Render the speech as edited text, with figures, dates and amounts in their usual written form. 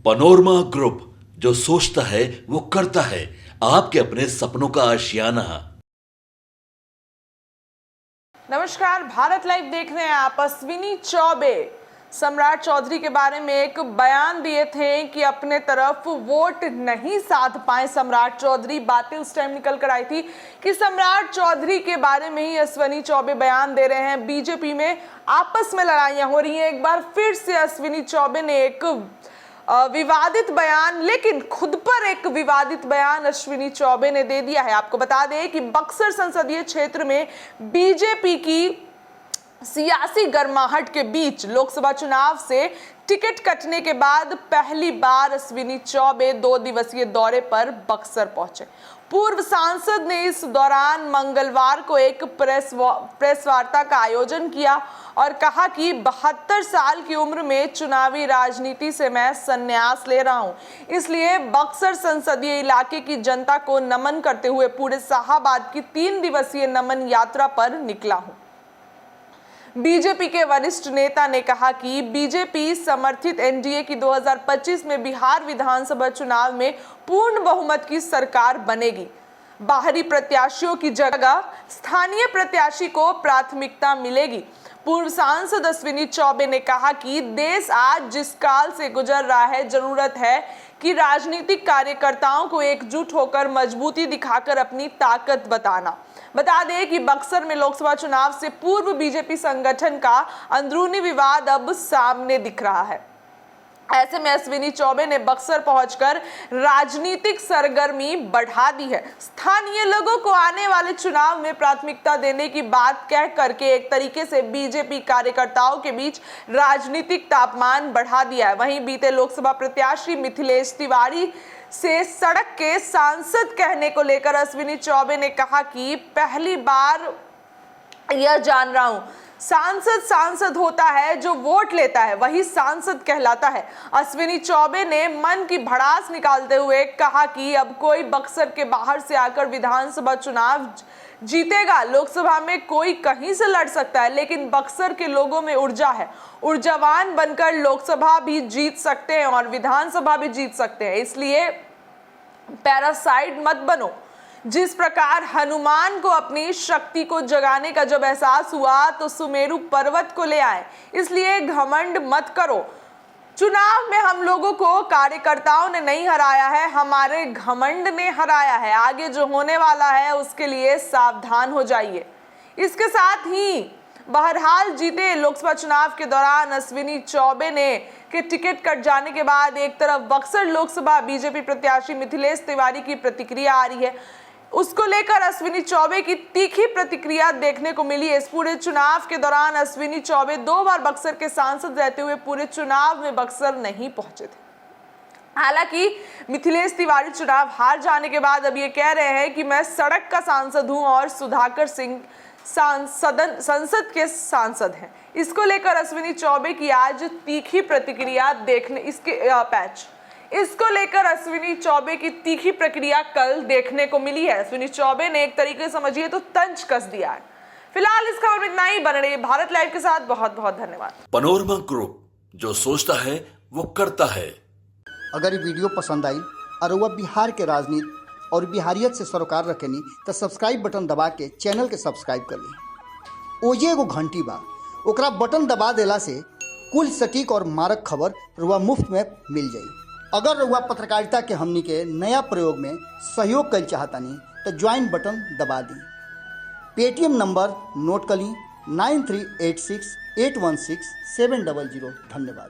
Panorama group, जो सोचता है वो करता है। आपके अपने सपनों का आशियाना। नमस्कार, भारत लाइव देख रहे हैं आप। अश्विनी चौबे सम्राट चौधरी के बारे में एक बयान दिए थे कि अपने तरफ वोट नहीं साध पाए सम्राट चौधरी। बातें उस टाइम निकल कर आई थी कि सम्राट चौधरी के बारे में ही अश्विनी चौबे बयान दे रहे हैं। बीजेपी में आपस में लड़ाइयां हो रही हैं। एक बार फिर से अश्विनी चौबे ने एक विवादित बयान, लेकिन खुद पर एक विवादित बयान अश्विनी चौबे ने दे दिया है। आपको बता दें कि बक्सर संसदीय क्षेत्र में बीजेपी की सियासी गर्माहट के बीच लोकसभा चुनाव से टिकट कटने के बाद पहली बार अश्विनी चौबे 2 दिवसीय दौरे पर बक्सर पहुंचे। पूर्व सांसद ने इस दौरान मंगलवार को एक प्रेस वार्ता का आयोजन किया और कहा कि 72 साल की उम्र में चुनावी राजनीति से मैं संन्यास ले रहा हूं, इसलिए बक्सर संसदीय इलाके की जनता को नमन करते हुए पूरे शाहाबाद की 3 दिवसीय नमन यात्रा पर निकला हूं। बीजेपी के वरिष्ठ नेता ने कहा कि बीजेपी समर्थित एनडीए की 2025 में बिहार विधानसभा चुनाव में पूर्ण बहुमत की सरकार बनेगी। बाहरी प्रत्याशियों की जगह स्थानीय प्रत्याशी को प्राथमिकता मिलेगी। पूर्व सांसद अश्विनी चौबे ने कहा कि देश आज जिस काल से गुजर रहा है, जरूरत है कि राजनीतिक कार्यकर्ताओं को एकजुट होकर मजबूती दिखाकर अपनी ताकत बताना। बता दें कि बक्सर में लोकसभा चुनाव से पूर्व बीजेपी संगठन का अंदरूनी विवाद अब सामने दिख रहा है। ऐसे में अश्विनी चौबे ने बक्सर पहुंचकर राजनीतिक सरगर्मी बढ़ा दी है। स्थानीय लोगों को आने वाले चुनाव में प्राथमिकता देने की बात कह करके एक तरीके से बीजेपी कार्यकर्ताओं के बीच राजनीतिक तापमान बढ़ा दिया है। वहीं बीते लोकसभा प्रत्याशी मिथिलेश तिवारी से सड़क के सांसद कहने को लेकर अश्विनी चौबे ने कहा कि पहली बार यह जान रहा हूं, सांसद होता है, जो वोट लेता है वही सांसद कहलाता है। अश्विनी चौबे ने मन की भड़ास निकालते हुए कहा कि अब कोई बक्सर के बाहर से आकर विधानसभा चुनाव जीतेगा। लोकसभा में कोई कहीं से लड़ सकता है, लेकिन बक्सर के लोगों में ऊर्जा है। ऊर्जावान बनकर लोकसभा भी जीत सकते हैं और विधानसभा भी जीत सकते हैं, इसलिए पैरासाइट मत बनो। जिस प्रकार हनुमान को अपनी शक्ति को जगाने का जब एहसास हुआ तो सुमेरु पर्वत को ले आए, इसलिए घमंड मत करो। चुनाव में हम लोगों को कार्यकर्ताओं ने नहीं हराया है, हमारे घमंड ने हराया है। आगे जो होने वाला है उसके लिए सावधान हो जाइए। इसके साथ ही बहरहाल जीते लोकसभा चुनाव के दौरान अश्विनी चौबे ने के टिकट कट जाने के बाद एक तरफ बक्सर लोकसभा बीजेपी प्रत्याशी मिथिलेश तिवारी की प्रतिक्रिया आ रही है, उसको लेकर अश्विनी चौबे की तीखी प्रतिक्रिया देखने को मिली है। इस पूरे चुनाव के दौरान अश्विनी चौबे 2 बार बक्सर के सांसद रहते हुए पूरे चुनाव में बक्सर नहीं पहुंचे थे। हालांकि मिथिलेश तिवारी चुनाव हार जाने के बाद अब ये कह रहे हैं कि मैं सड़क का सांसद हूं और सुधाकर सिंह संसद के सांसद हैं। इसको लेकर अश्विनी चौबे की आज तीखी प्रतिक्रिया इसको लेकर अश्विनी चौबे की तीखी प्रक्रिया कल देखने को मिली है। अश्विनी चौबे ने एक तरीके से समझिए तो तंज कस दिया है। फिलहाल इस खबर में इतना ही। बने रहिए भारत लाइव के साथ। बहुत बहुत धन्यवाद। पनोरमा ग्रुप, जो सोचता है वो करता है। अगर ये वीडियो पसंद आई और वह बिहार के राजनीति और बिहारियत से सरोकार रखेनी तो सब्सक्राइब बटन दबा के चैनल के सब्सक्राइब कर ली। ओजे एगो घंटी बा, ओकरा बटन दबा देला से कुल सटीक और मारक खबर रुआ मुफ्त में मिल जाई। अगर रुआ पत्रकारिता के हमनी के नया प्रयोग में सहयोग कर चाहतानी तो ज्वाइन बटन दबा दी। पेटीएम नंबर नोट कर ली 9386816700। धन्यवाद।